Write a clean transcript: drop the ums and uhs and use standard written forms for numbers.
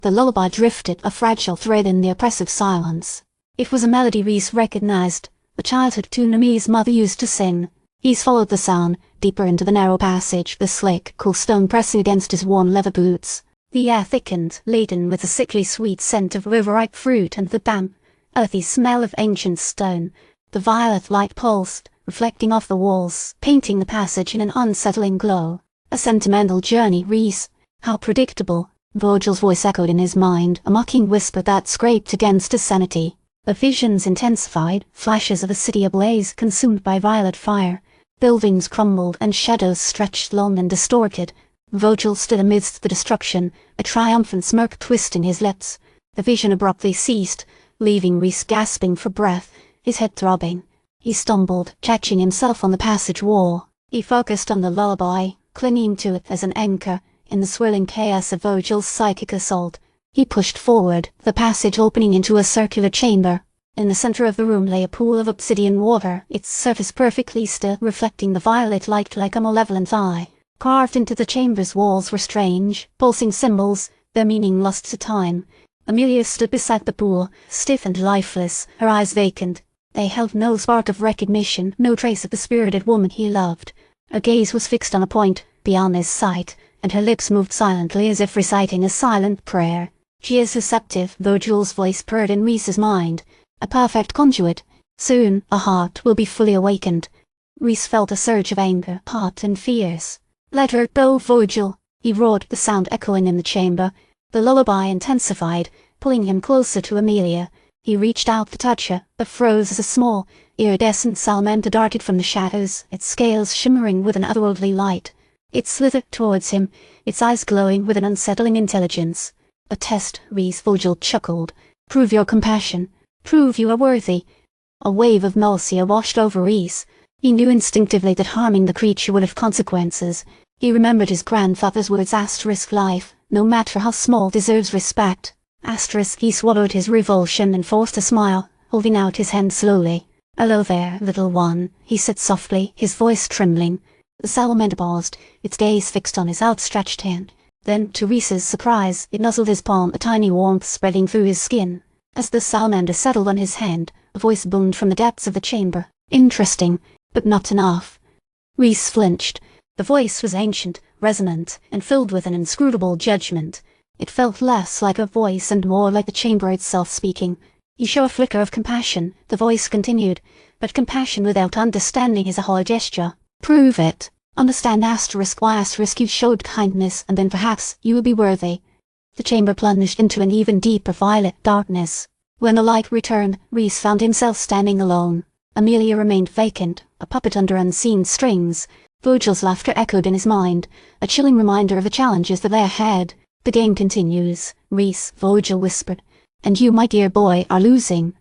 The lullaby drifted, a fragile thread in the oppressive silence. It was a melody Rhys recognized, the childhood tune Amelia's mother used to sing. Rhys followed the sound, deeper into the narrow passage, the slick, cool stone pressing against his worn leather boots. The air thickened, laden with the sickly sweet scent of overripe fruit and the damp, earthy smell of ancient stone. The violet light pulsed, reflecting off the walls, painting the passage in an unsettling glow. A sentimental journey, Rhys. How predictable. Vogel's voice echoed in his mind, a mocking whisper that scraped against his sanity. The visions intensified, flashes of a city ablaze, consumed by violet fire. Buildings crumbled and shadows stretched long and distorted. Vogel stood amidst the destruction, a triumphant smirk twisting his lips. The vision abruptly ceased, leaving Rhys gasping for breath, his head throbbing. He stumbled, catching himself on the passage wall. He focused on the lullaby, clinging to it as an anchor, in the swirling chaos of Vogel's psychic assault. He pushed forward, the passage opening into a circular chamber. In the center of the room lay a pool of obsidian water, its surface perfectly still, reflecting the violet light like a malevolent eye. Carved into the chamber's walls were strange, pulsing symbols, their meaning lost to time. Amelia stood beside the pool, stiff and lifeless, her eyes vacant. They held no spark of recognition, no trace of the spirited woman he loved. Her gaze was fixed on a point, beyond his sight, and her lips moved silently as if reciting a silent prayer. She is receptive, Vogel's voice purred in Rhys's mind. A perfect conduit. Soon, a heart will be fully awakened. Rhys felt a surge of anger, hot and fierce. "Let her go, Vogel!" he roared, the sound echoing in the chamber. The lullaby intensified, pulling him closer to Amelia. He reached out to touch her, but froze as a small, iridescent salamander darted from the shadows, its scales shimmering with an otherworldly light. It slithered towards him, its eyes glowing with an unsettling intelligence. "A test," Rhys. Vogel chuckled. "Prove your compassion. Prove you are worthy." A wave of nausea washed over Rhys. He knew instinctively that harming the creature would have consequences. He remembered his grandfather's words, *life, no matter how small, deserves respect. He swallowed his revulsion and forced a smile, holding out his hand slowly. "Hello there, little one," he said softly, his voice trembling. The salamander paused, its gaze fixed on his outstretched hand. Then, to Rhys's surprise, it nuzzled his palm, a tiny warmth spreading through his skin. As the salamander settled on his hand, a voice boomed from the depths of the chamber. "Interesting, but not enough." Rhys flinched. The voice was ancient, resonant, and filled with an inscrutable judgment. It felt less like a voice and more like the chamber itself speaking. "You show a flicker of compassion," the voice continued, "but compassion without understanding is a hollow gesture. Prove it. Understand why you showed kindness, and then perhaps you will be worthy." The chamber plunged into an even deeper violet darkness. When the light returned, Rhys found himself standing alone. Amelia remained vacant, a puppet under unseen strings. Vogel's laughter echoed in his mind, a chilling reminder of the challenges that lay ahead. "The game continues, Rhys," Vogel whispered. "And you, my dear boy, are losing."